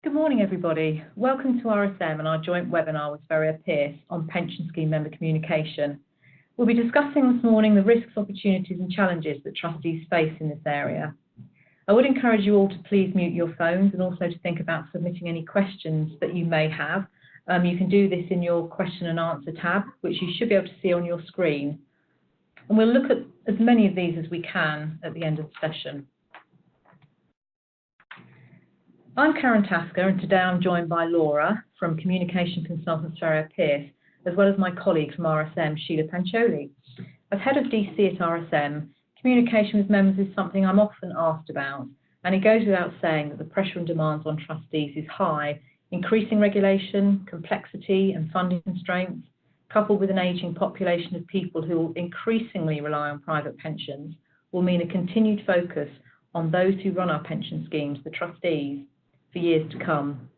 Good morning, everybody. Welcome to RSM and our joint webinar with Ferrier Pearce on pension scheme member communication. We'll be discussing this morning the risks, opportunities and challenges that trustees face in this area. I would encourage you all to please mute your phones and also to think about submitting any questions that you may have. You can do this in your question and answer tab, which you should be able to see on your screen. And we'll look at as many of these as we can at the end of the session. I'm Karen Tasker, and today I'm joined by Laura from Communication Consultants Ferrier Pearce, as well as my colleague from RSM, Sheila Pancholi. As head of DC at RSM, communication with members is something I'm often asked about, and it goes without saying that the pressure and demands on trustees is high. Increasing regulation, complexity and funding constraints, coupled with an ageing population of people who will increasingly rely on private pensions, will mean a continued focus on those who run our pension schemes, the trustees, for years to come.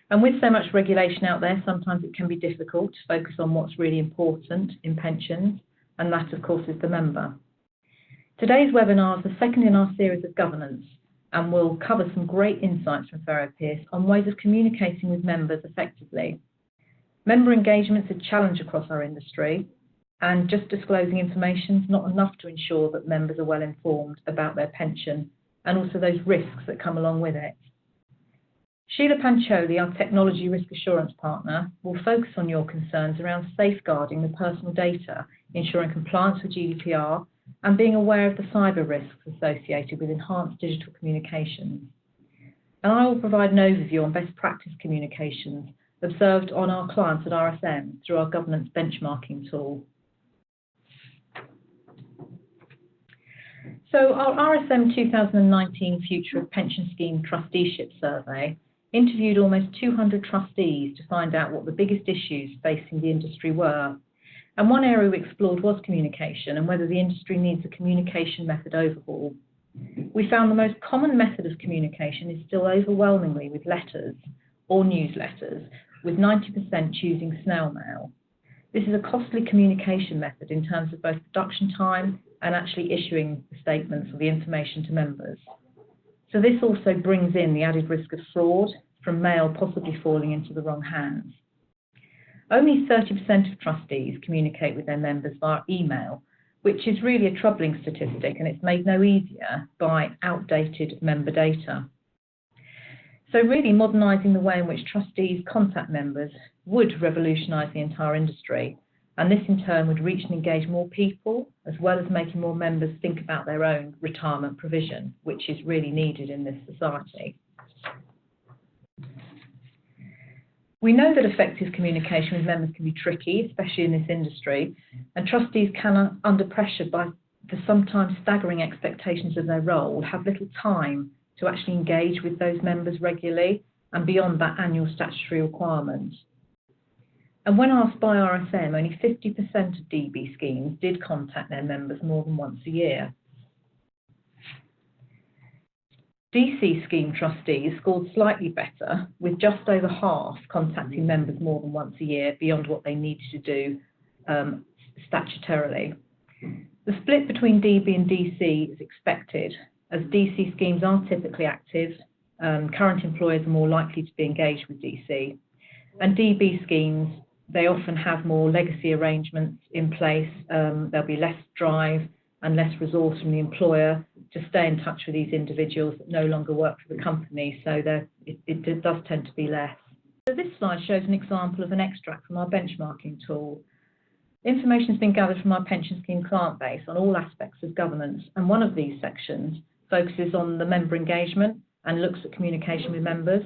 And with so much regulation out there, sometimes it can be difficult to focus on what's really important in pensions, and that, of course, is the member. Today's webinar is the second in our series of governance, and we'll cover some great insights from Ferrier Pearce on ways of communicating with members effectively. Member engagement's a challenge across our industry, and just disclosing information is not enough to ensure that members are well informed about their pension and also those risks that come along with it. Sheila Pancholi, our Technology Risk Assurance Partner, will focus on your concerns around safeguarding the personal data, ensuring compliance with GDPR, and being aware of the cyber risks associated with enhanced digital communications. And I will provide an overview on best practice communications observed on our clients at RSM through our governance benchmarking tool. So our RSM 2019 Future of Pension Scheme Trusteeship Survey interviewed almost 200 trustees to find out what the biggest issues facing the industry were. And one area we explored was communication and whether the industry needs a communication method overhaul. We found the most common method of communication is still overwhelmingly with letters or newsletters, with 90% choosing snail mail. This is a costly communication method in terms of both production time and actually issuing the statements or the information to members. So this also brings in the added risk of fraud from mail possibly falling into the wrong hands. Only 30% of trustees communicate with their members via email, which is really a troubling statistic, and it's made no easier by outdated member data. So really modernising the way in which trustees contact members would revolutionise the entire industry, and this in turn would reach and engage more people, as well as making more members think about their own retirement provision, which is really needed in this society. We know that effective communication with members can be tricky, especially in this industry, and trustees can, under pressure by the sometimes staggering expectations of their role, have little time to actually engage with those members regularly and beyond that annual statutory requirement. And when asked by RSM, only 50% of DB schemes did contact their members more than once a year. DC scheme trustees scored slightly better, with just over half contacting members more than once a year beyond what they needed to do statutorily. The split between DB and DC is expected, as DC schemes are typically active, current employers are more likely to be engaged with DC, and DB schemes, they often have more legacy arrangements in place. There'll be less drive and less resource from the employer to stay in touch with these individuals that no longer work for the company, so it does tend to be less. So this slide shows an example of an extract from our benchmarking tool. Information has been gathered from our pension scheme client base on all aspects of governance, and one of these sections focuses on the member engagement and looks at communication with members.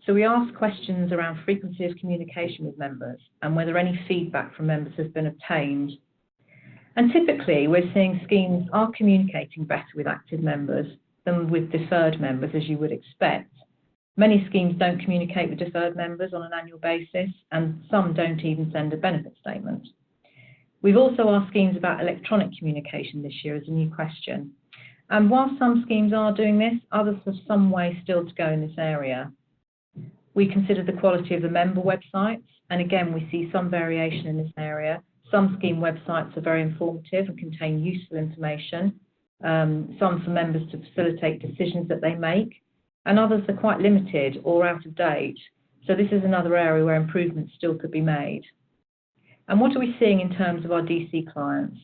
So we asked questions around frequency of communication with members and whether any feedback from members has been obtained. And typically, we're seeing schemes are communicating better with active members than with deferred members, as you would expect. Many schemes don't communicate with deferred members on an annual basis, and some don't even send a benefit statement. We've also asked schemes about electronic communication this year as a new question. And while some schemes are doing this, others have some way still to go in this area. We considered the quality of the member websites, and again, we see some variation in this area. Some scheme websites are very informative and contain useful information, some for members to facilitate decisions that they make, and others are quite limited or out of date. So this is another area where improvements still could be made. And what are we seeing in terms of our DC clients?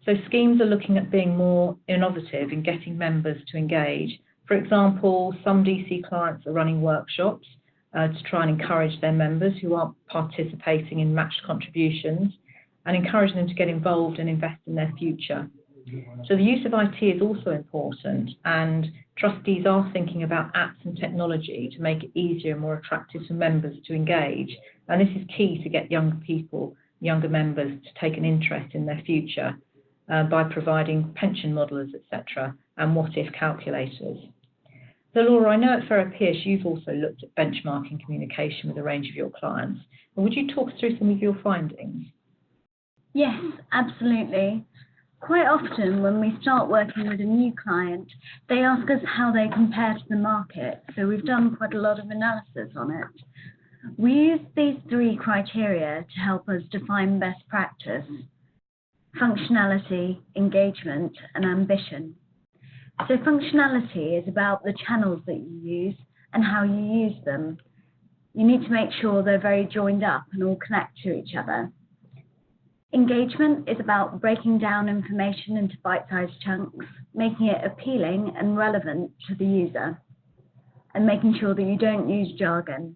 So schemes are looking at being more innovative in getting members to engage. For example, some DC clients are running workshops to try and encourage their members who aren't participating in matched contributions and encourage them to get involved and invest in their future. So the use of IT is also important, and trustees are thinking about apps and technology to make it easier and more attractive for members to engage. And this is key to get younger people, younger members, to take an interest in their future by providing pension modelers, etc., and what-if calculators. So Laura, I know at Ferrier Pearce you've also looked at benchmarking communication with a range of your clients. Would you talk us through some of your findings? Yes, absolutely. Quite often when we start working with a new client, they ask us how they compare to the market. So we've done quite a lot of analysis on it. We use these 3 criteria to help us define best practice: functionality, engagement, and ambition. So functionality is about the channels that you use and how you use them. You need to make sure they're very joined up and all connect to each other. Engagement is about breaking down information into bite-sized chunks, making it appealing and relevant to the user, and making sure that you don't use jargon.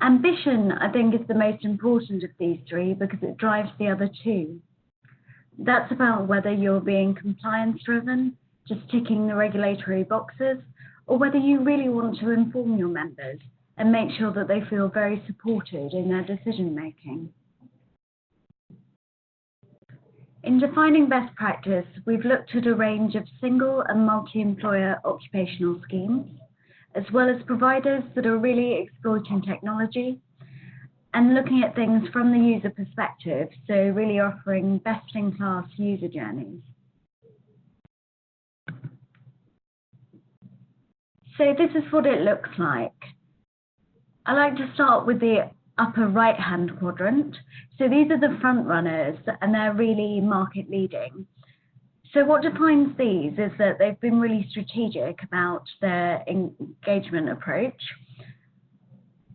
Ambition, I think, is the most important of these 3 because it drives the other 2. That's about whether you're being compliance-driven, just ticking the regulatory boxes, or whether you really want to inform your members and make sure that they feel very supported in their decision-making. In defining best practice, we've looked at a range of single and multi-employer occupational schemes, as well as providers that are really exploiting technology and looking at things from the user perspective, so really offering best-in-class user journeys. So this is what it looks like. I like to start with the upper right-hand quadrant. So these are the front runners, and they're really market leading. So what defines these is that they've been really strategic about their engagement approach.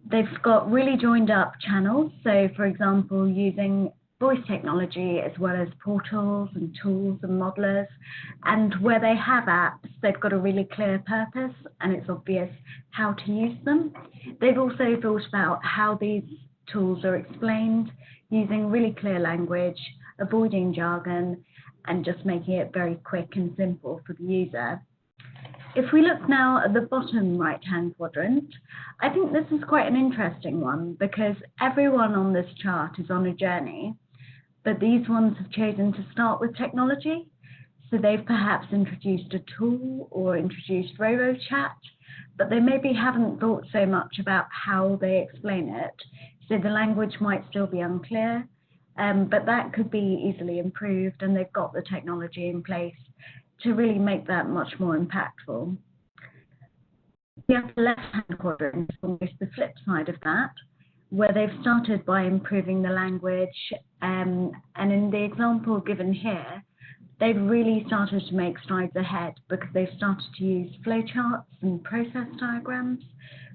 They've got really joined up channels. So for example, using voice technology as well as portals and tools and modelers. And where they have apps, they've got a really clear purpose and it's obvious how to use them. They've also thought about how these tools are explained using really clear language, avoiding jargon, and just making it very quick and simple for the user. If we look now at the bottom right-hand quadrant, I think this is quite an interesting one because everyone on this chart is on a journey, but these ones have chosen to start with technology. So they've perhaps introduced a tool or introduced RoboChat, but they maybe haven't thought so much about how they explain it. So the language might still be unclear, but that could be easily improved, and they've got the technology in place to really make that much more impactful. The upper left-hand quadrant is almost the flip side of that, where they've started by improving the language, and in the example given here, they've really started to make strides ahead because they've started to use flowcharts and process diagrams,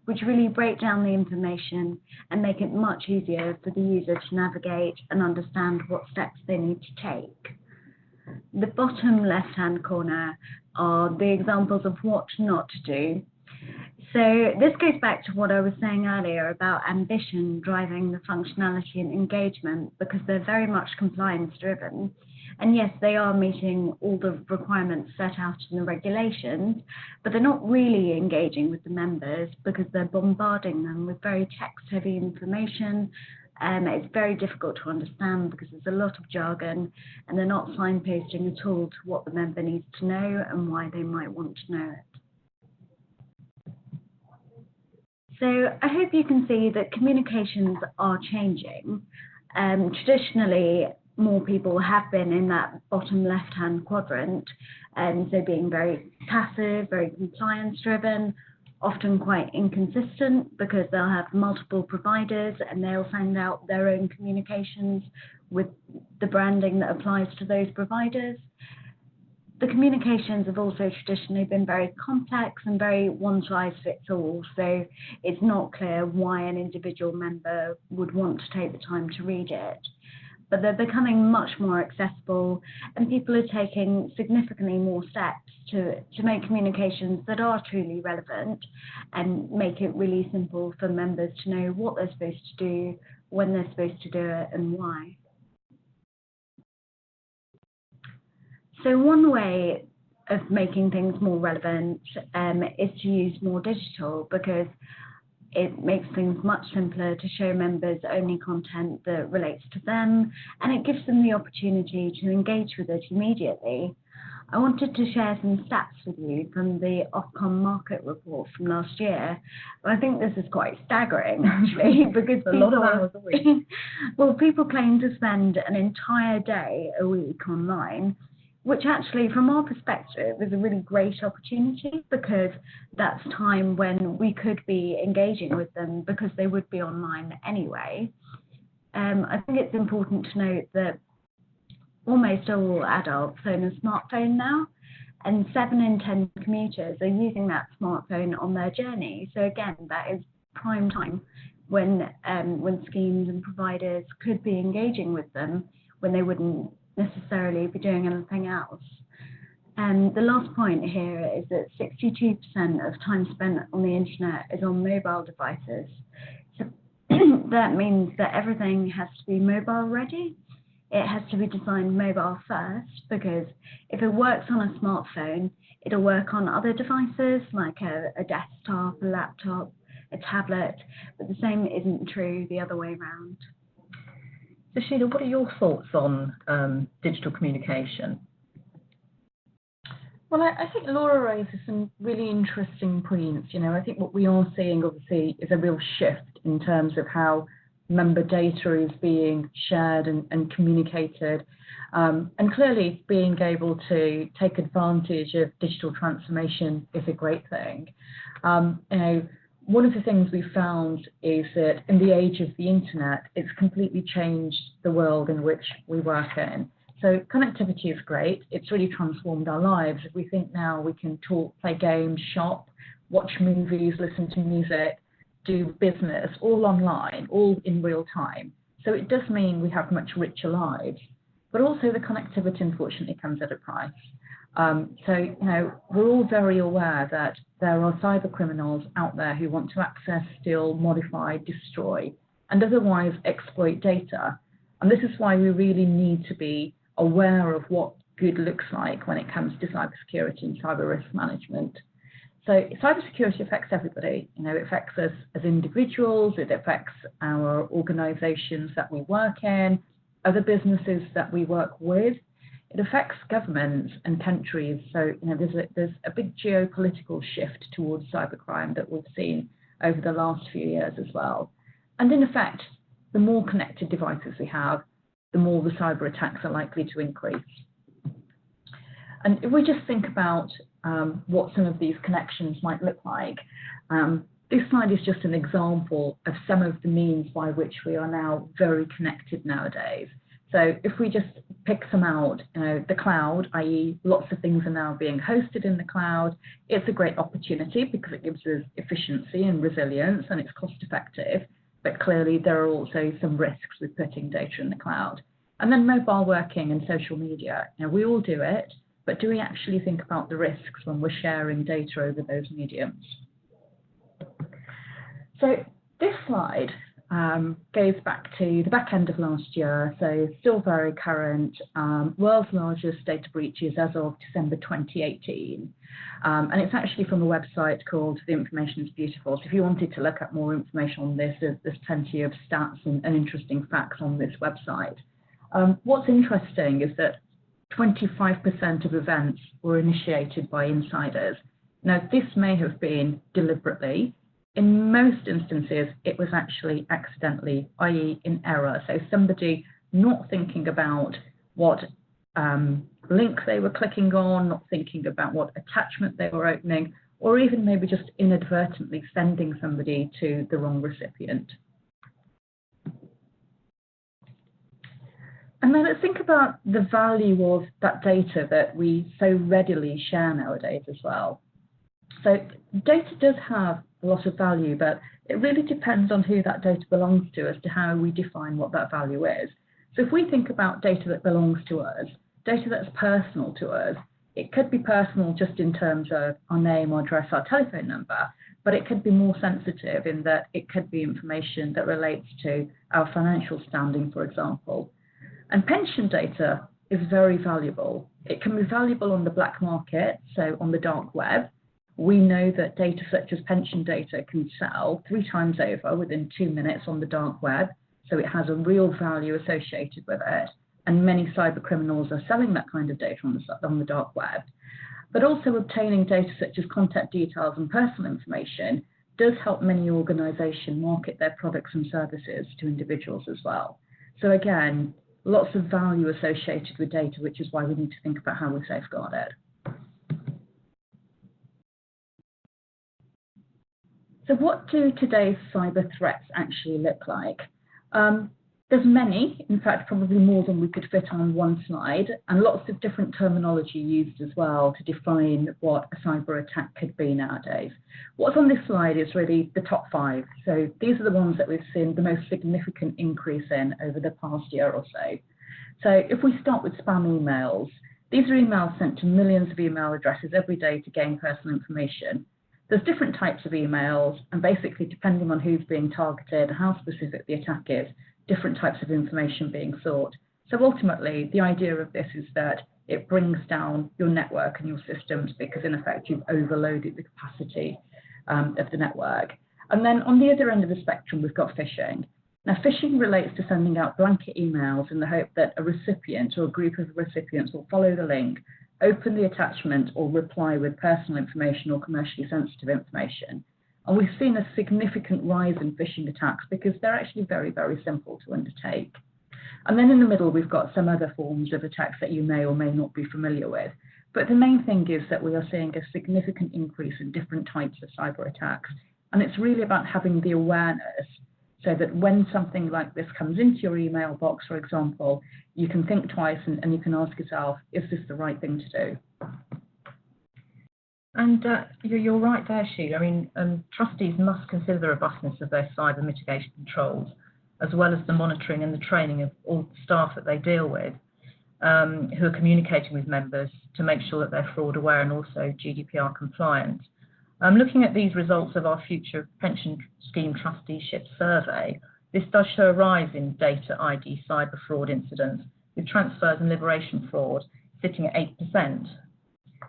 which really break down the information and make it much easier for the user to navigate and understand what steps they need to take. The bottom left-hand corner are the examples of what not to do. So this goes back to what I was saying earlier about ambition driving the functionality and engagement, because they're very much compliance driven. And yes, they are meeting all the requirements set out in the regulations, but they're not really engaging with the members because they're bombarding them with very text-heavy information. It's very difficult to understand because there's a lot of jargon, and they're not signposting at all to what the member needs to know and why they might want to know it. So I hope you can see that communications are changing. Traditionally, more people have been in that bottom left-hand quadrant, and so being very passive, very compliance-driven, often quite inconsistent because they'll have multiple providers and they'll send out their own communications with the branding that applies to those providers. the communications have also traditionally been very complex and very one-size-fits-all, so it's not clear why an individual member would want to take the time to read it. But they're becoming much more accessible, and people are taking significantly more steps to make communications that are truly relevant and make it really simple for members to know what they're supposed to do, when they're supposed to do it, and why. So one way of making things more relevant is to use more digital, because it makes things much simpler to show members only content that relates to them, and it gives them the opportunity to engage with it immediately. I wanted to share some stats with you from the Ofcom market report from last year. I think this is quite staggering, actually, because a lot of hours a week. Well, people claim to spend an entire day a week online, which actually, from our perspective, is a really great opportunity, because that's time when we could be engaging with them because they would be online anyway. I think it's important to note that almost all adults own a smartphone now, and 7 in 10 commuters are using that smartphone on their journey. So again, that is prime time when schemes and providers could be engaging with them when they wouldn't necessarily be doing anything else. And the last point here is that 62% of time spent on the internet is on mobile devices. So that means that everything has to be mobile ready. It has to be designed mobile first, because if it works on a smartphone, it'll work on other devices like a desktop, a laptop, a tablet, but the same isn't true the other way around. So Sheila, what are your thoughts on digital communication? Well, I think Laura raises some really interesting points. You know, I think what we are seeing, obviously, is a real shift in terms of how member data is being shared and communicated. And clearly, being able to take advantage of digital transformation is a great thing. You know, one of the things we found is that in the age of the internet, it's completely changed the world in which we work in. So connectivity is great. It's really transformed our lives. We think now we can talk, play games, shop, watch movies, listen to music, do business, all online, all in real time. So it does mean we have much richer lives. But also the connectivity, unfortunately, comes at a price. So, you know, we're all very aware that there are cyber criminals out there who want to access, steal, modify, destroy, and otherwise exploit data. And this is why we really need to be aware of what good looks like when it comes to cybersecurity and cyber risk management. So cybersecurity affects everybody. You know, it affects us as individuals, it affects our organizations that we work in, other businesses that we work with. It affects governments and countries. So, you know, there's a big geopolitical shift towards cybercrime that we've seen over the last few years as well. And in effect, the more connected devices we have, the more the cyber attacks are likely to increase. And if we just think about what some of these connections might look like, this slide is just an example of some of the means by which we are now very connected nowadays. So if we just pick some out, you know, the cloud, i.e. lots of things are now being hosted in the cloud. It's a great opportunity because it gives us efficiency and resilience, and it's cost effective. But clearly there are also some risks with putting data in the cloud. And then mobile working and social media. You know, we all do it, but do we actually think about the risks when we're sharing data over those mediums? So this slide goes back to the back end of last year, so still very current, world's largest data breaches as of December 2018. And it's actually from a website called The Information is Beautiful. So if you wanted to look up more information on this, there's plenty of stats and interesting facts on this website. What's interesting is that 25% of events were initiated by insiders. Now, this may have been deliberately. In most instances, it was actually accidentally, i.e. in error. So somebody not thinking about what link they were clicking on, not thinking about what attachment they were opening, or even maybe just inadvertently sending somebody to the wrong recipient. And then let's think about the value of that data that we so readily share nowadays as well. So data does have a lot of value, but it really depends on who that data belongs to as to how we define what that value is. So if we think about data that belongs to us, data that's personal to us, it could be personal just in terms of our name, our address, our telephone number, but it could be more sensitive in that it could be information that relates to our financial standing, for example. And pension data is very valuable. It can be valuable on the black market, so on the dark web. We know that data such as pension data can sell 3 times over within 2 minutes on the dark web, so it has a real value associated with it. And many cyber criminals are selling that kind of data on the dark web. But also obtaining data such as contact details and personal information does help many organisations market their products and services to individuals as well. So again, lots of value associated with data, which is why we need to think about how we safeguard it. So what do today's cyber threats actually look like? There's many, in fact, probably more than we could fit on one slide, and lots of different terminology used as well to define what a cyber attack could be nowadays. What's on this slide is really the top 5. So these are the ones that we've seen the most significant increase in over the past year or so. So if we start with spam emails, these are emails sent to millions of email addresses every day to gain personal information. There's different types of emails, and basically depending on who's being targeted, how specific the attack is, different types of information being sought. So ultimately, the idea of this is that it brings down your network and your systems because in effect you've overloaded the capacity of the network. And then on the other end of the spectrum, we've got phishing. Now, phishing relates to sending out blanket emails in the hope that a recipient or a group of recipients will follow the link, open the attachment or reply with personal information or commercially sensitive information. And we've seen a significant rise in phishing attacks because they're actually very, very simple to undertake. And then in the middle, we've got some other forms of attacks that you may or may not be familiar with. But the main thing is that we are seeing a significant increase in different types of cyber attacks. And it's really about having the awareness so that when something like this comes into your email box, for example, you can think twice and you can ask yourself, is this the right thing to do? And you're right there, Sheila. I mean, trustees must consider the robustness of their cyber mitigation controls, as well as the monitoring and the training of all the staff that they deal with, who are communicating with members to make sure that they're fraud aware and also GDPR compliant. Looking at these results of our future pension scheme trusteeship survey, this does show a rise in data ID cyber fraud incidents, with transfers and liberation fraud sitting at 8%.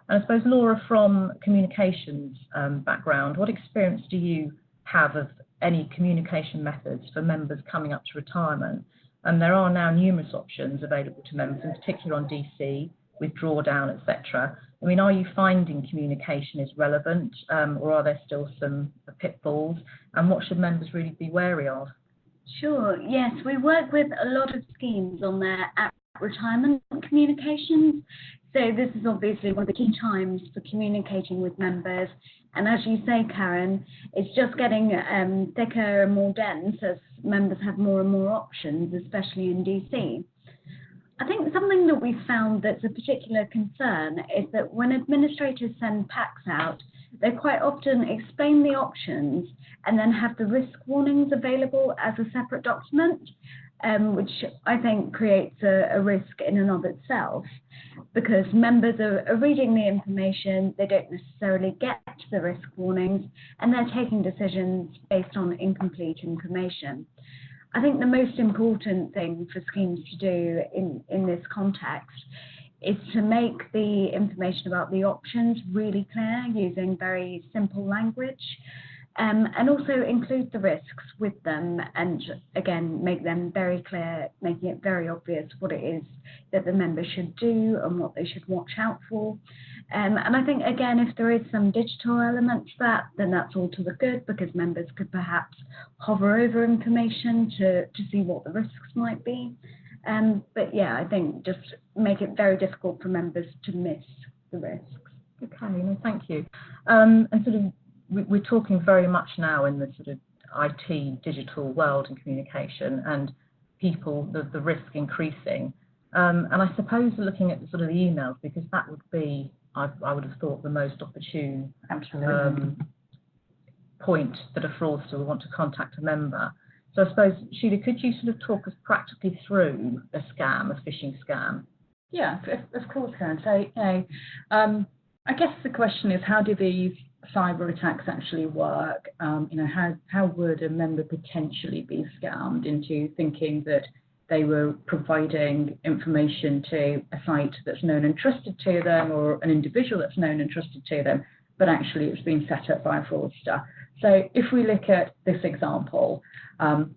And I suppose, Laura, from communications background, what experience do you have of any communication methods for members coming up to retirement? And there are now numerous options available to members, in particular on DC, with drawdown, etc. I mean, are you finding communication is relevant, or are there still some pitfalls? And what should members really be wary of? Sure, yes, we work with a lot of schemes on their retirement communications. So this is obviously one of the key times for communicating with members. And as you say, Karen, it's just getting thicker and more dense as members have more and more options, especially in DC. I think something that we found that's a particular concern is that when administrators send packs out, they quite often explain the options and then have the risk warnings available as a separate document, which I think creates a risk in and of itself, because members are reading the information, they don't necessarily get the risk warnings, and they're taking decisions based on incomplete information. I think the most important thing for schemes to do in this context is to make the information about the options really clear using very simple language, and also include the risks with them, and again make them very clear, making it very obvious what it is that the members should do and what they should watch out for. And I think, again, if there is some digital element to that, then that's all to the good, because members could perhaps hover over information to see what the risks might be. But yeah, I think just make it very difficult for members to miss the risks. Okay, no, thank you. And sort of, we're talking very much now in the sort of IT digital world and communication, and people, the risk increasing. And I suppose looking at the sort of the emails, because that would be, I would have thought, the most opportune point that a fraudster would want to contact a member. So I suppose, Sheila, could you sort of talk us practically through a scam, a phishing scam? Yeah, of course, Karen. So, I guess the question is, how do these cyber attacks actually work? How would a member potentially be scammed into thinking that they were providing information to a site that's known and trusted to them, or an individual that's known and trusted to them, but actually it's been set up by a fraudster? So if we look at this example,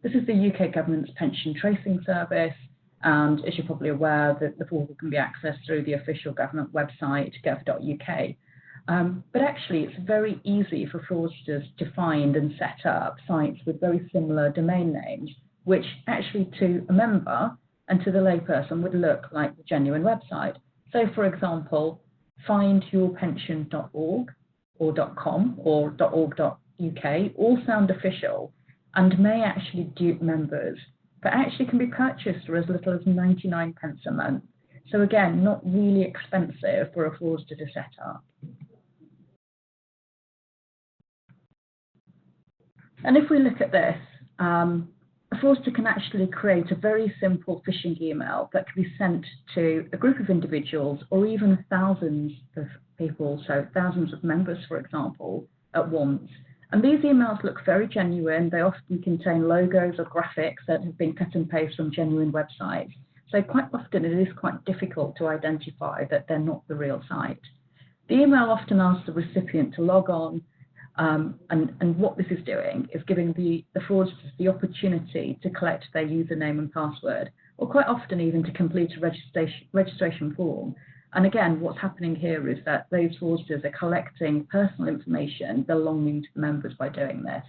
this is the UK Government's Pension Tracing Service, and as you're probably aware, the portal can be accessed through the official government website, gov.uk. But actually, it's very easy for fraudsters to find and set up sites with very similar domain names, which actually to a member and to the layperson would look like the genuine website. So, for example, findyourpension.org or .com or .org.uk all sound official and may actually dupe members, but actually can be purchased for as little as 99 pence a month. So again, not really expensive for a fraudster to set up. And if we look at this, a fraudster can actually create a very simple phishing email that can be sent to a group of individuals or even thousands of people, so thousands of members, for example, at once. And these emails look very genuine. They often contain logos or graphics that have been cut and pasted from genuine websites. So quite often it is quite difficult to identify that they're not the real site. The email often asks the recipient to log on, and what this is doing is giving the fraudsters the opportunity to collect their username and password, or quite often even to complete a registration form. And again, what's happening here is that those fraudsters are collecting personal information belonging to the members by doing this.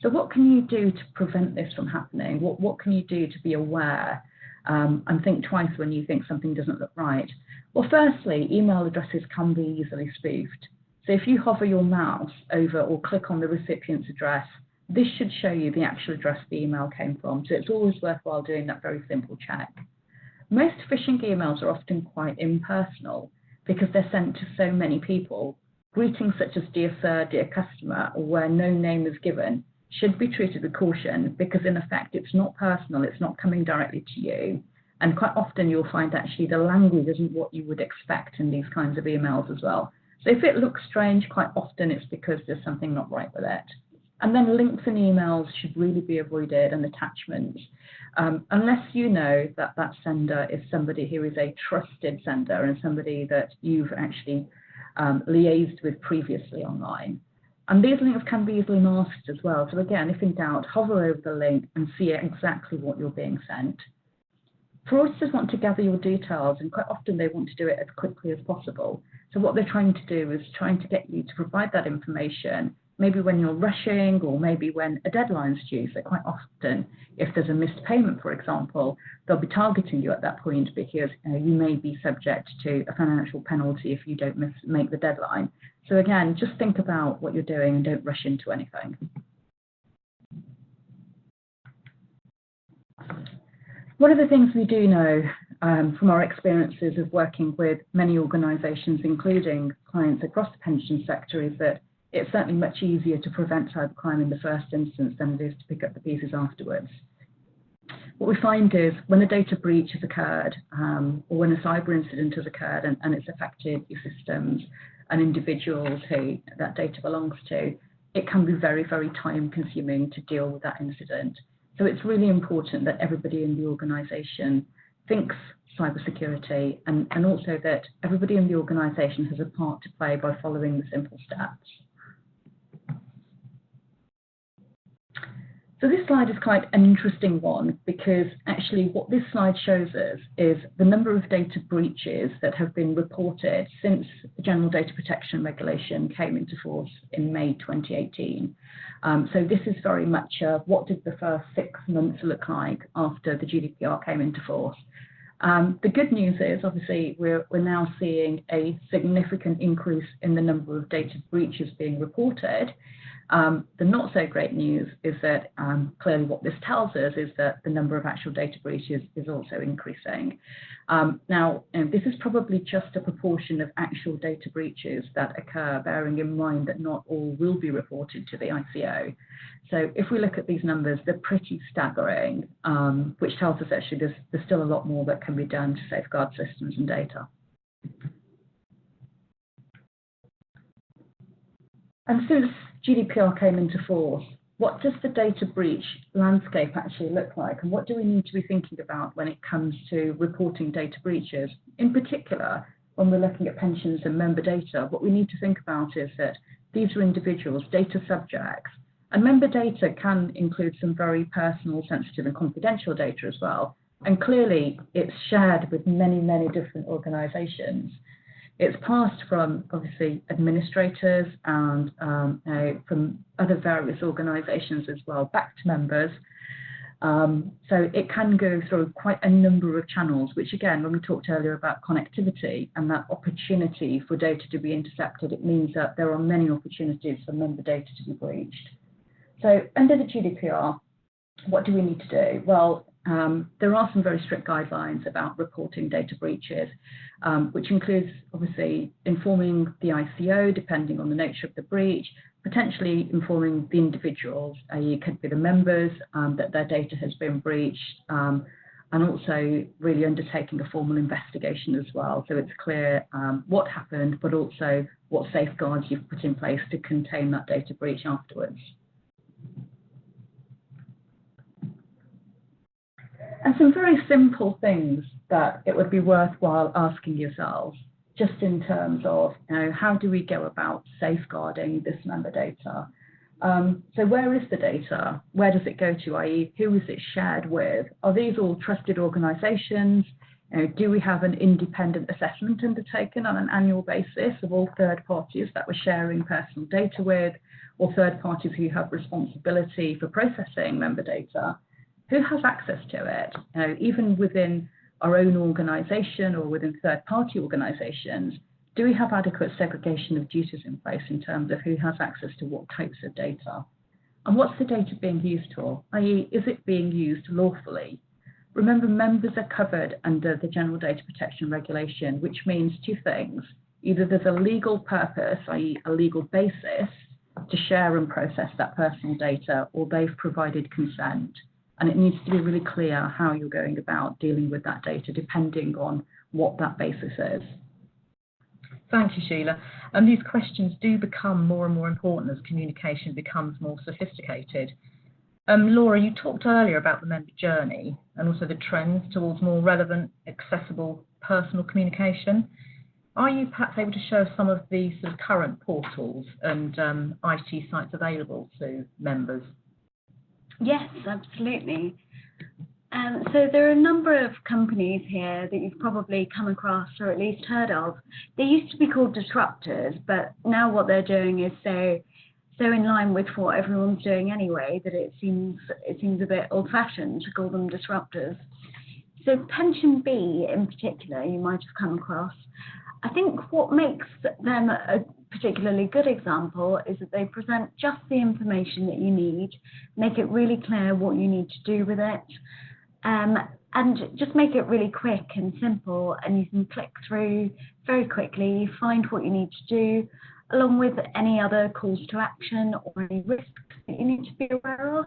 So what can you do to prevent this from happening? What can you do to be aware and think twice when you think something doesn't look right? Well, firstly, email addresses can be easily spoofed. So if you hover your mouse over or click on the recipient's address, this should show you the actual address the email came from. So it's always worthwhile doing that very simple check. Most phishing emails are often quite impersonal because they're sent to so many people. Greetings such as "Dear Sir," "Dear Customer," or where no name is given should be treated with caution because in effect it's not personal, it's not coming directly to you. And quite often you'll find actually the language isn't what you would expect in these kinds of emails as well. So if it looks strange, quite often it's because there's something not right with it. And then links in emails should really be avoided, and attachments, unless you know that that sender is somebody who is a trusted sender and somebody that you've actually liaised with previously online. And these links can be easily masked as well. So again, if in doubt, hover over the link and see exactly what you're being sent. Fraudsters want to gather your details, and quite often they want to do it as quickly as possible. So what they're trying to do is trying to get you to provide that information, maybe when you're rushing or maybe when a deadline's due. So quite often, if there's a missed payment, for example, they'll be targeting you at that point because you may be subject to a financial penalty if you don't make the deadline. So again, just think about what you're doing and don't rush into anything. One of the things we do know from our experiences of working with many organisations, including clients across the pension sector, is that it's certainly much easier to prevent cybercrime in the first instance than it is to pick up the pieces afterwards. What we find is when a data breach has occurred or when a cyber incident has occurred and it's affected your systems and individuals who that data belongs to, it can be very, very time consuming to deal with that incident. So it's really important that everybody in the organisation thinks cybersecurity and also that everybody in the organisation has a part to play by following the simple steps. So this slide is quite an interesting one because actually what this slide shows us is the number of data breaches that have been reported since the General Data Protection Regulation came into force in May 2018. So this is very much what did the first 6 months look like after the GDPR came into force. The good news is obviously we're now seeing a significant increase in the number of data breaches being reported. The not so great news is that clearly what this tells us is that the number of actual data breaches is also increasing. Now, this is probably just a proportion of actual data breaches that occur, bearing in mind that not all will be reported to the ICO. So if we look at these numbers, they're pretty staggering, which tells us actually there's still a lot more that can be done to safeguard systems and data. And since GDPR came into force, what does the data breach landscape actually look like? And what do we need to be thinking about when it comes to reporting data breaches? In particular, when we're looking at pensions and member data, what we need to think about is that these are individuals, data subjects, and member data can include some very personal, sensitive and confidential data as well. And clearly it's shared with many, many different organisations. It's passed from, obviously, administrators and from other various organisations as well, back to members. So it can go through quite a number of channels, which again, when we talked earlier about connectivity and that opportunity for data to be intercepted, it means that there are many opportunities for member data to be breached. So under the GDPR, what do we need to do? Well, there are some very strict guidelines about reporting data breaches, which includes obviously informing the ICO depending on the nature of the breach, potentially informing the individuals, i.e. it could be the members, that their data has been breached, and also really undertaking a formal investigation as well. So it's clear what happened, but also what safeguards you've put in place to contain that data breach afterwards. And some very simple things that it would be worthwhile asking yourselves, just in terms of, how do we go about safeguarding this member data? So where is the data? Where does it go to, i.e. who is it shared with? Are these all trusted organisations? Do we have an independent assessment undertaken on an annual basis of all third parties that we're sharing personal data with, or third parties who have responsibility for processing member data? Who has access to it? Even within our own organisation or within third-party organisations, do we have adequate segregation of duties in place in terms of who has access to what types of data? And what's the data being used for? i.e. is it being used lawfully? Remember, members are covered under the General Data Protection Regulation, which means two things. Either there's a legal purpose, i.e. a legal basis, to share and process that personal data, or they've provided consent. And it needs to be really clear how you're going about dealing with that data, depending on what that basis is. Thank you, Sheila. And these questions do become more and more important as communication becomes more sophisticated. Laura, you talked earlier about the member journey and also the trends towards more relevant, accessible, personal communication. Are you perhaps able to show some of the sort of current portals and IT sites available to members? Yes, absolutely. So there are a number of companies here that you've probably come across or at least heard of. They used to be called disruptors, but now what they're doing is so in line with what everyone's doing anyway that it seems a bit old-fashioned to call them disruptors. So Pension B in particular, you might have come across. I think what makes them a particularly good example is that they present just the information that you need, make it really clear what you need to do with it, and just make it really quick and simple, and you can click through very quickly, find what you need to do, along with any other calls to action or any risks that you need to be aware of.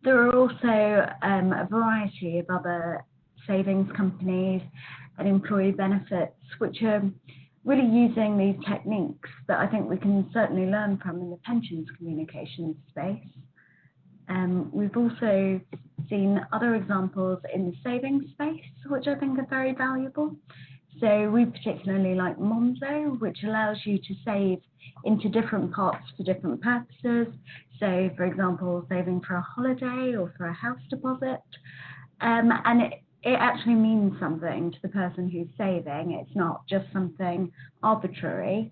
There are also a variety of other savings companies and employee benefits, which are really using these techniques that I think we can certainly learn from in the pensions communications space. We've also seen other examples in the savings space, which I think are very valuable. So we particularly like Monzo, which allows you to save into different pots for different purposes. So, for example, saving for a holiday or for a house deposit. And it actually means something to the person who's saving. It's not just something arbitrary.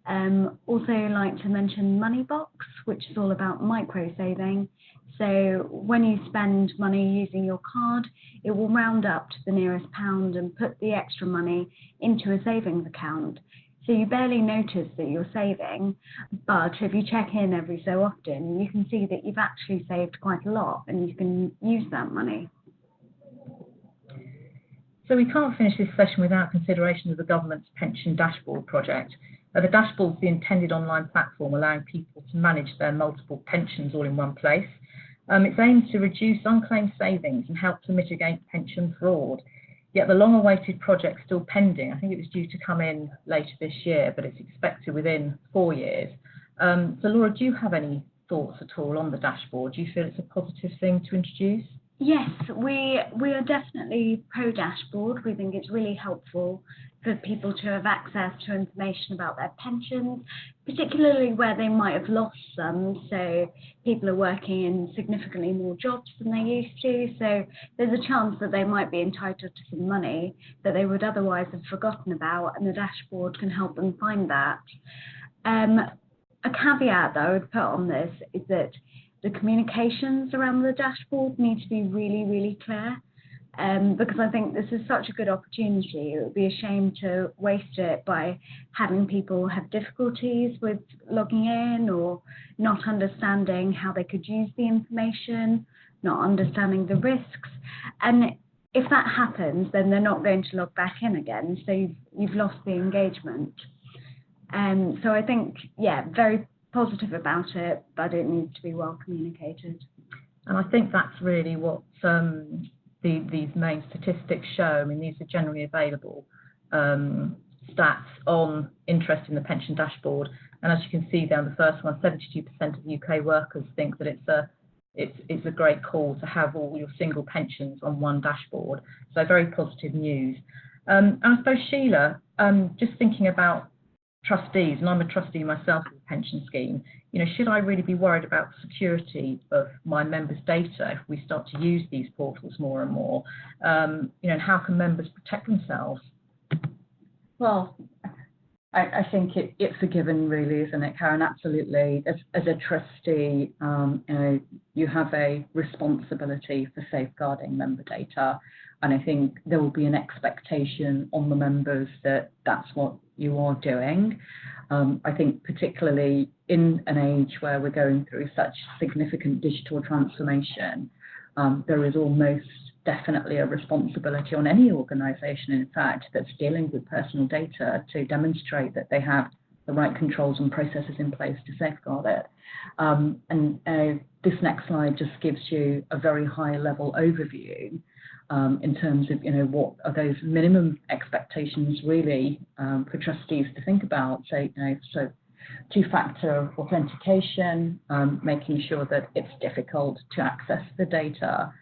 Also like to mention Moneybox, which is all about micro saving. So when you spend money using your card, it will round up to the nearest pound and put the extra money into a savings account. So you barely notice that you're saving, but if you check in every so often, you can see that you've actually saved quite a lot and you can use that money. So we can't finish this session without consideration of the government's pension dashboard project. The dashboard is the intended online platform allowing people to manage their multiple pensions all in one place. It's aimed to reduce unclaimed savings and help to mitigate pension fraud. Yet the long-awaited project is still pending. I think it was due to come in later this year, but it's expected within 4 years. So Laura, do you have any thoughts at all on the dashboard? Do you feel it's a positive thing to introduce? Yes, we are definitely pro-dashboard. We think it's really helpful for people to have access to information about their pensions, particularly where they might have lost some. So people are working in significantly more jobs than they used to. So there's a chance that they might be entitled to some money that they would otherwise have forgotten about, and the dashboard can help them find that. A caveat that I would put on this is that the communications around the dashboard need to be really, really clear, because I think this is such a good opportunity. It would be a shame to waste it by having people have difficulties with logging in or not understanding how they could use the information, not understanding the risks. And if that happens, then they're not going to log back in again, so you've lost the engagement. So I think, yeah, very positive about it, but it needs to be well communicated. And I think that's really what these main statistics show. I mean, these are generally available stats on interest in the pension dashboard. And as you can see down the first one, 72% of UK workers think that it's a great call to have all your single pensions on one dashboard. So very positive news. And I suppose, Sheila, just thinking about trustees, and I'm a trustee myself of the pension scheme, should I really be worried about the security of my members' data if we start to use these portals more and more? And how can members protect themselves? Well, I think it's a given, really, isn't it, Karen? Absolutely. As a trustee, you have a responsibility for safeguarding member data. And I think there will be an expectation on the members that that's what you are doing. I think particularly in an age where we're going through such significant digital transformation, there is almost definitely a responsibility on any organisation, in fact, that's dealing with personal data to demonstrate that they have the right controls and processes in place to safeguard it. This next slide just gives you a very high-level overview in terms of, what are those minimum expectations really for trustees to think about. So two-factor authentication, making sure that it's difficult to access the data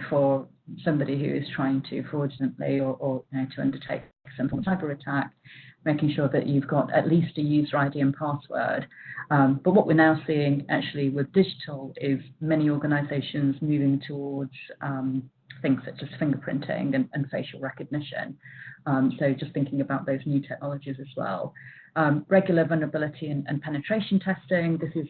for somebody who is trying to fraudulently or to undertake some form of cyber attack, making sure that you've got at least a user ID and password. But what we're now seeing actually with digital is many organisations moving towards things such as fingerprinting and facial recognition. So just thinking about those new technologies as well. Regular vulnerability and penetration testing. This is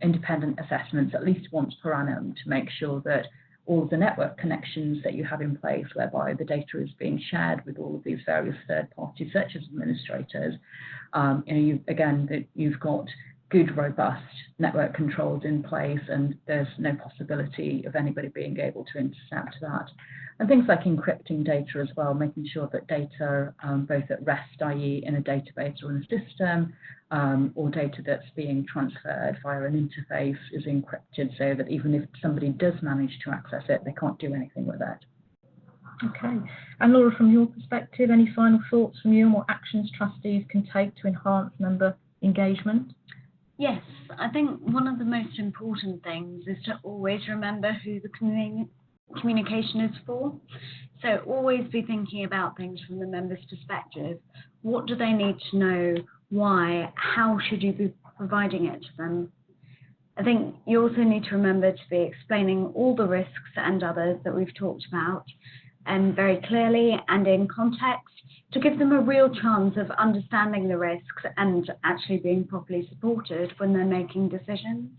independent assessments at least once per annum to make sure that all of the network connections that you have in place, whereby the data is being shared with all of these various third-party searches administrators, that you've got good, robust network controls in place, and there's no possibility of anybody being able to intercept that. And things like encrypting data as well, making sure that data, both at rest, i.e. in a database or in a system, or data that's being transferred via an interface is encrypted so that even if somebody does manage to access it, they can't do anything with it. Okay. And Laura, from your perspective, any final thoughts from you on what actions trustees can take to enhance member engagement? Yes, I think one of the most important things is to always remember who the communication is for. So always be thinking about things from the member's perspective. What do they need to know? Why? How should you be providing it to them? I think you also need to remember to be explaining all the risks and others that we've talked about, and very clearly and in context, to give them a real chance of understanding the risks and actually being properly supported when they're making decisions.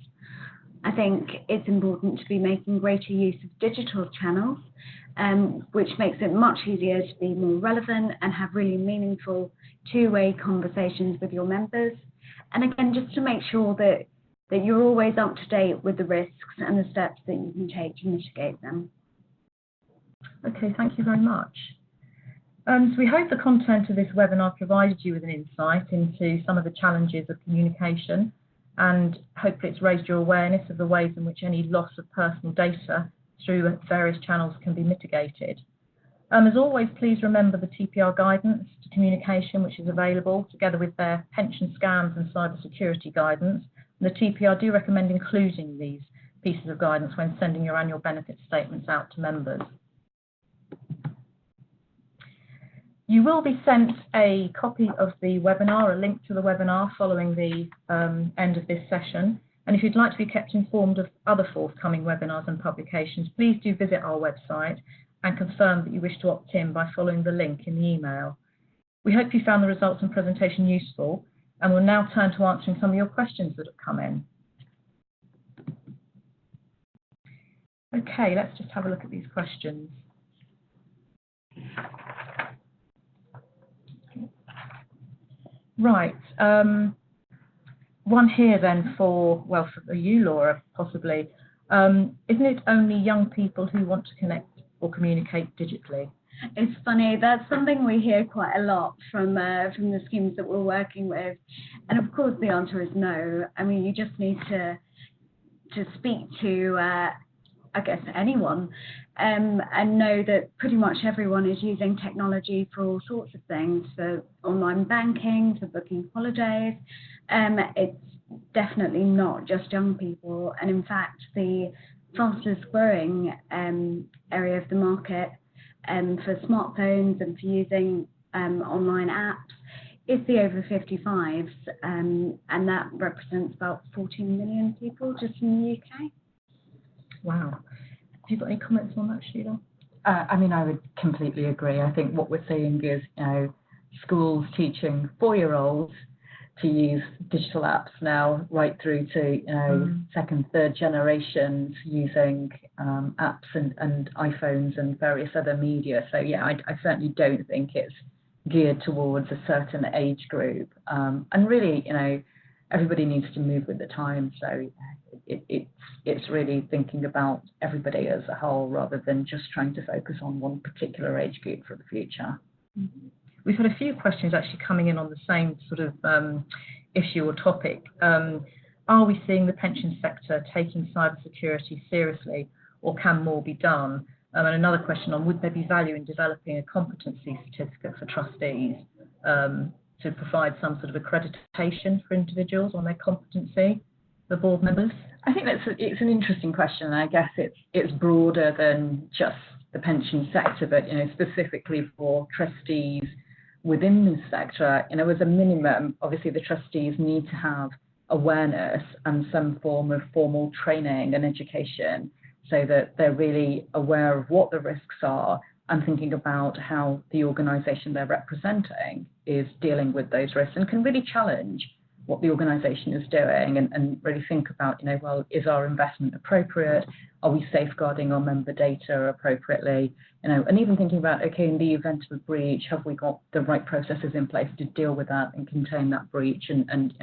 I think it's important to be making greater use of digital channels, which makes it much easier to be more relevant and have really meaningful two-way conversations with your members. And again, just to make sure that you're always up to date with the risks and the steps that you can take to mitigate them. Okay, thank you very much. So we hope the content of this webinar provided you with an insight into some of the challenges of communication, and hopefully it's raised your awareness of the ways in which any loss of personal data through various channels can be mitigated. As always, please remember the TPR guidance to communication, which is available together with their pension scams and cybersecurity guidance. And the TPR do recommend including these pieces of guidance when sending your annual benefit statements out to members. You will be sent a copy of the webinar, a link to the webinar following the end of this session. And if you'd like to be kept informed of other forthcoming webinars and publications, please do visit our website and confirm that you wish to opt in by following the link in the email. We hope you found the results and presentation useful, and we'll now turn to answering some of your questions that have come in. Okay, let's just have a look at these questions. Right, one here then for you, Laura, possibly. Isn't it only young people who want to connect or communicate digitally? It's funny, that's something we hear quite a lot from the schemes that we're working with. And of course the answer is no. I mean, you just need to speak to, I guess, anyone and know that pretty much everyone is using technology for all sorts of things, for online banking, for booking holidays. It's definitely not just young people. And in fact, the fastest growing area of the market for smartphones and for using online apps is the over 55s, and that represents about 14 million people just in the UK. Wow. Have you got any comments on that, Sheila? I mean, I would completely agree. I think what we're seeing is, schools teaching 4-year-olds to use digital apps now, right through to second, third generations using apps and iPhones and various other media. So yeah, I certainly don't think it's geared towards a certain age group. And really, everybody needs to move with the time. So it's really thinking about everybody as a whole rather than just trying to focus on one particular age group for the future. Mm-hmm. We've had a few questions actually coming in on the same sort of issue or topic. Are we seeing the pension sector taking cybersecurity seriously, or can more be done? And another question on, would there be value in developing a competency certificate for trustees to provide some sort of accreditation for individuals on their competency, the board members? I think it's an interesting question, and I guess it's broader than just the pension sector, but specifically for trustees within this sector. As a minimum, obviously the trustees need to have awareness and some form of formal training and education so that they're really aware of what the risks are and thinking about how the organisation they're representing is dealing with those risks and can really challenge what the organisation is doing and really think about, well, is our investment appropriate? Are we safeguarding our member data appropriately? And even thinking about, okay, in the event of a breach, have we got the right processes in place to deal with that and contain that breach and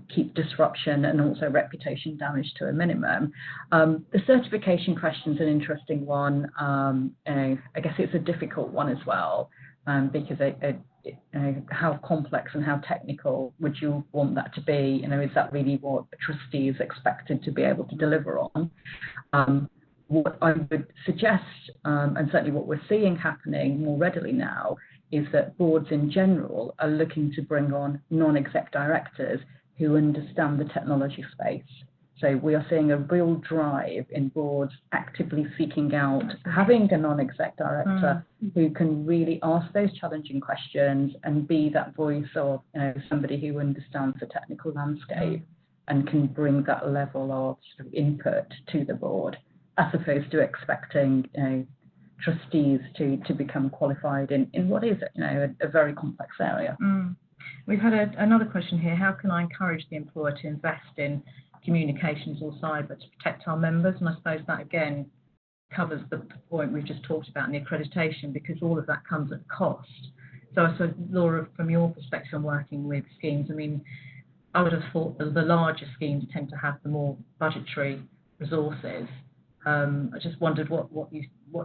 keep disruption and also reputation damage to a minimum? The certification question is an interesting one. I guess it's a difficult one as well, because how complex and how technical would you want that to be? Is that really what a trustee is expected to be able to deliver on? What I would suggest, and certainly what we're seeing happening more readily now, is that boards in general are looking to bring on non-exec directors who understand the technology space. So we are seeing a real drive in boards actively seeking out having a non-exec director who can really ask those challenging questions and be that voice of somebody who understands the technical landscape and can bring that level of sort of input to the board, as opposed to expecting trustees to become qualified in what is a very complex area. We've had another question here. How can I encourage the employer to invest in communications or cyber to protect our members. And I suppose that again covers the point we've just talked about in the accreditation, because all of that comes at cost. So I suppose, Laura, from your perspective on working with schemes, I mean, I would have thought that the larger schemes tend to have the more budgetary resources. I just wondered what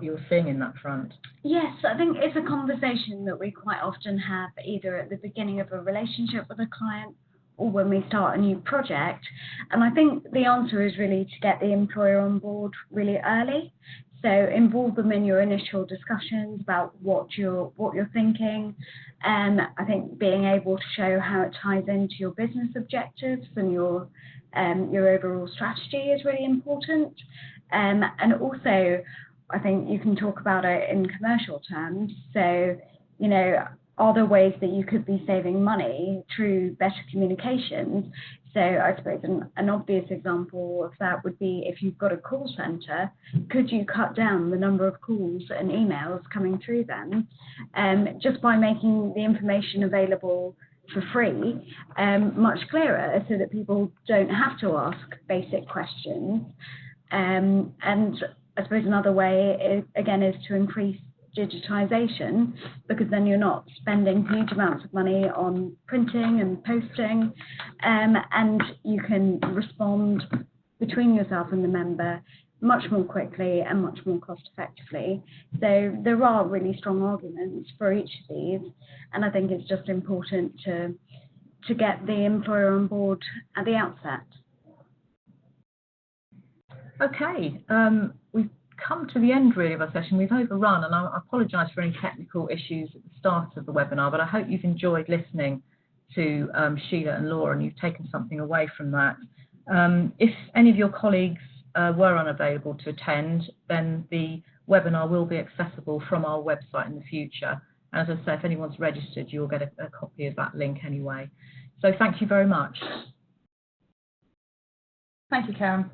you're seeing in that front. Yes, I think it's a conversation that we quite often have either at the beginning of a relationship with a client or when we start a new project. And I think the answer is really to get the employer on board really early. So involve them in your initial discussions about what you're thinking. And I think being able to show how it ties into your business objectives and your overall strategy is really important. And also, I think you can talk about it in commercial terms. So, you know, are there ways that you could be saving money through better communications? So I suppose an obvious example of that would be if you've got a call centre, could you cut down the number of calls and emails coming through them just by making the information available for free much clearer, so that people don't have to ask basic questions? And I suppose another way, again, is to increase digitisation, because then you're not spending huge amounts of money on printing and posting, and you can respond between yourself and the member much more quickly and much more cost effectively. So there are really strong arguments for each of these, and I think it's just important to get the employer on board at the outset. Okay, we've come to the end really of our session. We've overrun, and I apologise for any technical issues at the start of the webinar, but I hope you've enjoyed listening to Sheila and Laura and you've taken something away from that. If any of your colleagues were unavailable to attend, then the webinar will be accessible from our website in the future. And as I say, if anyone's registered, you'll get a copy of that link anyway. So thank you very much. Thank you, Karen.